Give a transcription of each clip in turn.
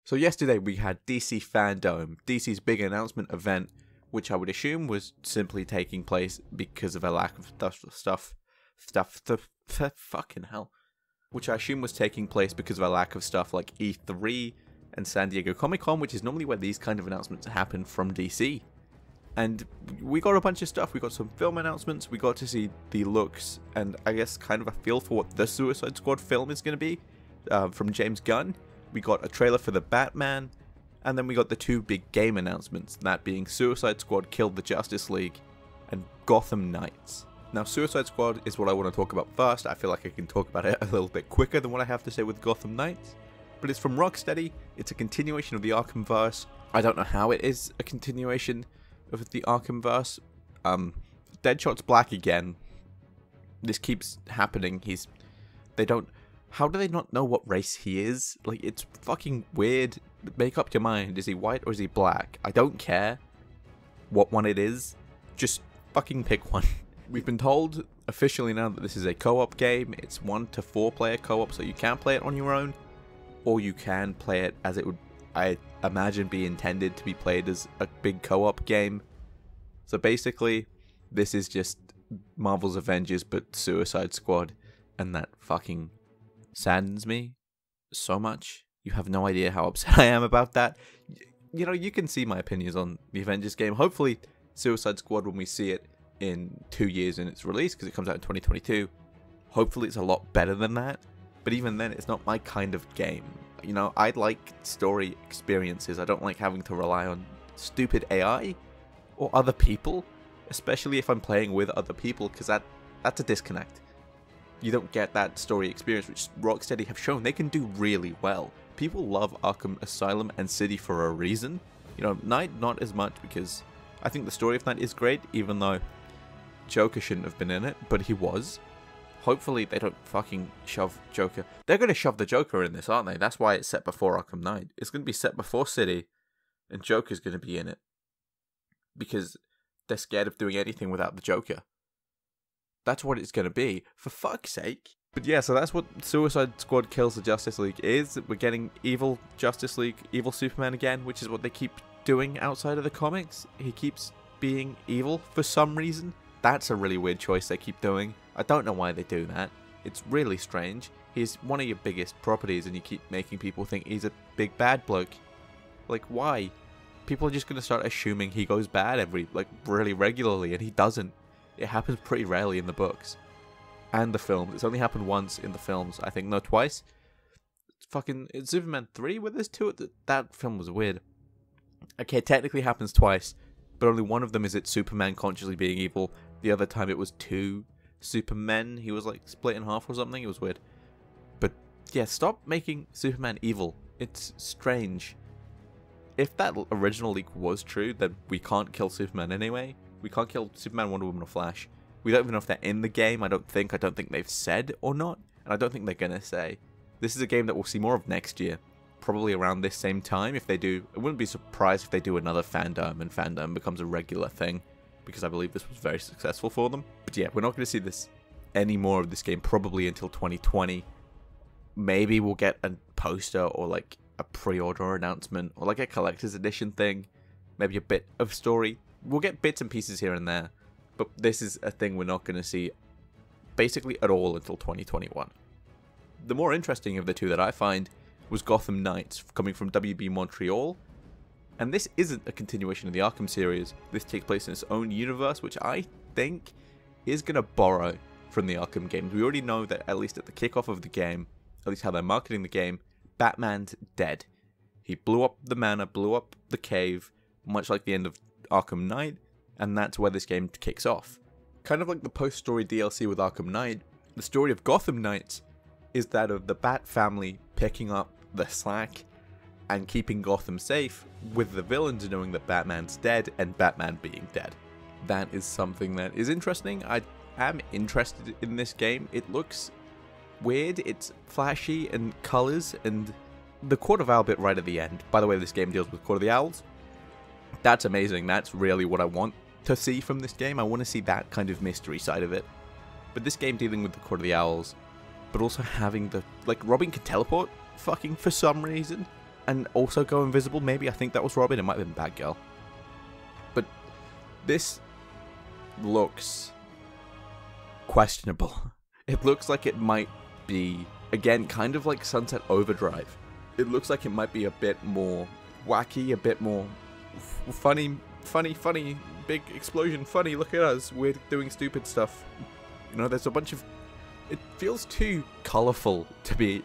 So yesterday we had DC Fandom, DC's big announcement event, which I would assume was simply taking place because of a lack of fucking hell. Which I assume was taking place because of a lack of stuff like E3 and San Diego Comic-Con, which is normally where these kind of announcements happen from DC. And we got a bunch of stuff. We got some film announcements, we got to see the looks, and I guess kind of a feel for what the Suicide Squad film is going to be from James Gunn. We got a trailer for the Batman, and then we got the two big game announcements, that being Suicide Squad Killed the Justice League and Gotham Knights. Now, Suicide Squad is what I want to talk about first. I feel like I can talk about it a little bit quicker than what I have to say with Gotham Knights. But it's from Rocksteady. It's a continuation of the Arkhamverse. I don't know how it is a continuation of the Arkhamverse. Deadshot's black again. This keeps happening. How do they not know what race he is? Like, it's fucking weird. Make up your mind. Is he white or is he black? I don't care what one it is. Just fucking pick one. We've been told officially now that this is a co-op game. It's 1 to 4 player co-op, so you can play it on your own, or you can play it as it would, I imagine, be intended to be played as a big co-op game. So basically, this is just Marvel's Avengers but Suicide Squad, and that fucking saddens me so much. You have no idea how upset I am about that. You know, you can see my opinions on the Avengers game. Hopefully, Suicide Squad, when we see it in 2 years in its release, because it comes out in 2022, hopefully it's a lot better than that. But even then, it's not my kind of game. You know, I like story experiences. I don't like having to rely on stupid AI or other people, especially if I'm playing with other people, because that's a disconnect. You don't get that story experience, which Rocksteady have shown they can do really well. People love Arkham Asylum and City for a reason. You know, Knight not as much, because I think the story of Knight is great, even though Joker shouldn't have been in it, but he was. Hopefully they don't fucking shove Joker. They're going to shove the Joker in this, aren't they? That's why it's set before Arkham Knight. It's going to be set before City, and Joker's going to be in it. Because they're scared of doing anything without the Joker. That's what it's going to be, for fuck's sake. But yeah, so that's what Suicide Squad Kills the Justice League is. We're getting evil Justice League, evil Superman again, which is what they keep doing outside of the comics. He keeps being evil for some reason. That's a really weird choice they keep doing. I don't know why they do that. It's really strange. He's one of your biggest properties and you keep making people think he's a big bad bloke. Like, why? People are just going to start assuming he goes bad really regularly, and he doesn't. It happens pretty rarely in the books. And the films. It's only happened once in the films, I think. No, twice. It's Superman 3 where there's two. That film was weird. Okay, it technically happens twice, but only one of them is it Superman consciously being evil. The other time it was two Supermen. He was like split in half or something. It was weird. But yeah, stop making Superman evil. It's strange. If that original leak was true, then we can't kill Superman anyway. We can't kill Superman, Wonder Woman, or Flash. We don't even know if they're in the game. I don't think they've said or not. And I don't think they're going to say. This is a game that we'll see more of next year. Probably around this same time. If they do, I wouldn't be surprised if they do another fandom and fandom becomes a regular thing, because I believe this was very successful for them. But yeah, we're not going to see this any more of this game probably until 2020. Maybe we'll get a poster or like a pre-order announcement or like a collector's edition thing. Maybe a bit of story. We'll get bits and pieces here and there, but this is a thing we're not going to see basically at all until 2021. The more interesting of the two that I find was Gotham Knights, coming from WB Montreal. And this isn't a continuation of the Arkham series. This takes place in its own universe, which I think is going to borrow from the Arkham games. We already know that, at least at the kickoff of the game, at least how they're marketing the game, Batman's dead. He blew up the manor, blew up the cave, much like the end of Arkham Knight, and that's where this game kicks off. Kind of like the post-story DLC with Arkham Knight, the story of Gotham Knights is that of the Bat family picking up the slack and keeping Gotham safe, with the villains knowing that Batman's dead and Batman being dead. That is something that is interesting. I am interested in this game. It looks weird, it's flashy and colors, and the Court of Owl bit right at the end. By the way, this game deals with Court of the Owls. That's amazing. That's really what I want to see from this game. I want to see that kind of mystery side of it. But this game dealing with the Court of the Owls, but also having the, like, Robin can teleport fucking for some reason. and also go invisible, maybe. I think that was Robin. It might have been Batgirl. But this looks questionable. It looks like it might be, again, kind of like Sunset Overdrive. It looks like it might be a bit more wacky, a bit more funny, big explosion, funny, look at us, we're doing stupid stuff. You know, there's a bunch of... It feels too colourful to be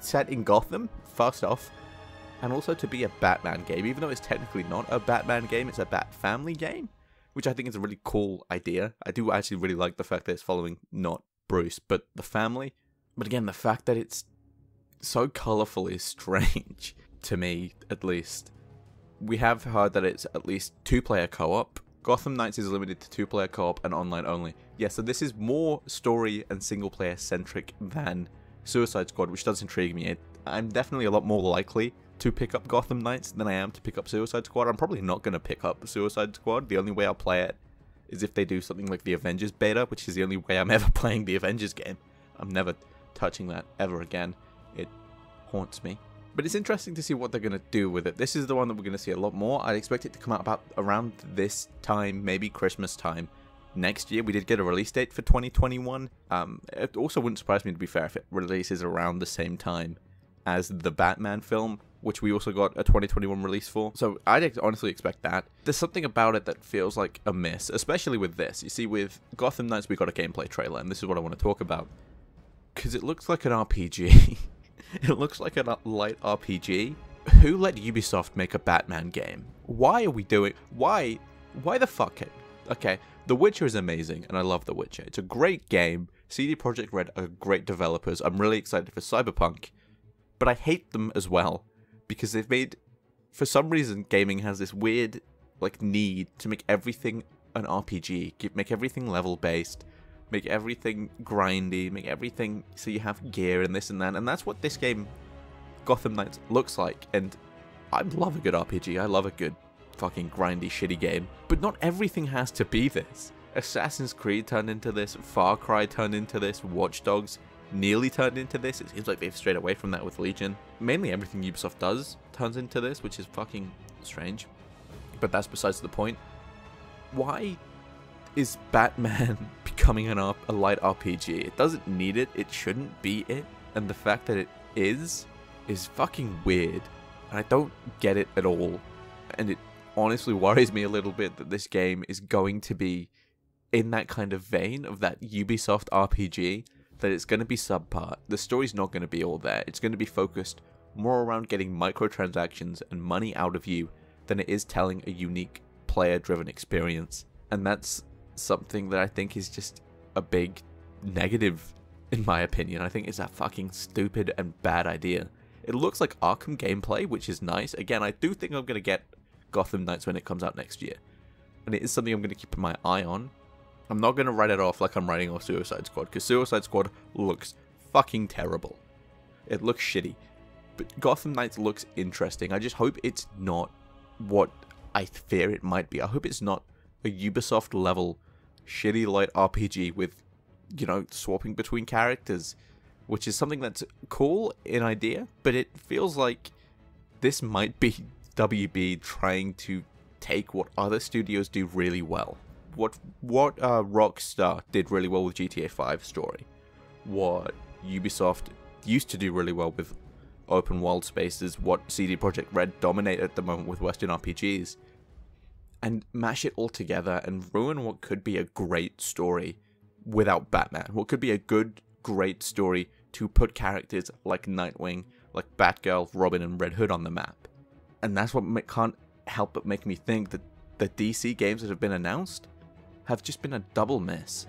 set in Gotham, first off, and also to be a Batman game, even though it's technically not a Batman game, it's a Bat Family game, which I think is a really cool idea. I do actually really like the fact that it's following not Bruce, but the family. But again, the fact that it's so colourful is strange, to me, at least. We have heard that it's at least 2-player co-op. Gotham Knights is limited to 2-player co-op and online only. Yeah, so this is more story and single-player centric than Suicide Squad, which does intrigue me. I'm definitely a lot more likely to pick up Gotham Knights than I am to pick up Suicide Squad. I'm probably not going to pick up Suicide Squad. The only way I'll play it is if they do something like the Avengers beta, which is the only way I'm ever playing the Avengers game. I'm never touching that ever again. It haunts me. But it's interesting to see what they're going to do with it. This is the one that we're going to see a lot more. I'd expect it to come out about around this time, maybe Christmas time next year. We did get a release date for 2021. It also wouldn't surprise me, to be fair, if it releases around the same time as the Batman film, which we also got a 2021 release for. So I'd honestly expect that. There's something about it that feels like a miss, especially with this. You see, with Gotham Knights, we got a gameplay trailer, and this is what I want to talk about. Because it looks like an RPG. It looks like a light RPG. Who let Ubisoft make a Batman game? Why are we doing... Why the fuck? Okay, The Witcher is amazing, and I love The Witcher. It's a great game. CD Projekt Red are great developers. I'm really excited for Cyberpunk. But I hate them as well, because they've made... For some reason, gaming has this weird, like, need to make everything an RPG. Make everything level-based. Make everything grindy, make everything so you have gear and this and that, and that's what this game, Gotham Knights, looks like. And I love a good RPG, I love a good fucking grindy, shitty game, but not everything has to be this. Assassin's Creed turned into this, Far Cry turned into this, Watch Dogs nearly turned into this. It seems like they've strayed away from that with Legion. Mainly everything Ubisoft does turns into this, which is fucking strange, but that's besides the point. Why is Batman becoming a light RPG? It doesn't need it, it shouldn't be it, and the fact that it is fucking weird, and I don't get it at all, and it honestly worries me a little bit that this game is going to be in that kind of vein of that Ubisoft RPG, that it's going to be subpar. The story's not going to be all there, it's going to be focused more around getting microtransactions and money out of you than it is telling a unique player-driven experience, and that's something that I think is just a big negative, in my opinion. I think it's a fucking stupid and bad idea. It looks like Arkham gameplay, which is nice. Again, I do think I'm going to get Gotham Knights when it comes out next year, and it is something I'm going to keep my eye on. I'm not going to write it off like I'm writing off Suicide Squad, because Suicide Squad looks fucking terrible. It looks shitty. But Gotham Knights looks interesting. I just hope it's not what I fear it might be. I hope it's not a Ubisoft level shitty light RPG with, you know, swapping between characters, which is something that's cool in idea, but it feels like this might be WB trying to take what other studios do really well. What Rockstar did really well with GTA 5 story. What Ubisoft used to do really well with open world spaces. What CD Projekt Red dominate at the moment with Western RPGs. And mash it all together and ruin what could be a great story without Batman. What could be a good, great story to put characters like Nightwing, like Batgirl, Robin, and Red Hood on the map. And that's what can't help but make me think that the DC games that have been announced have just been a double miss.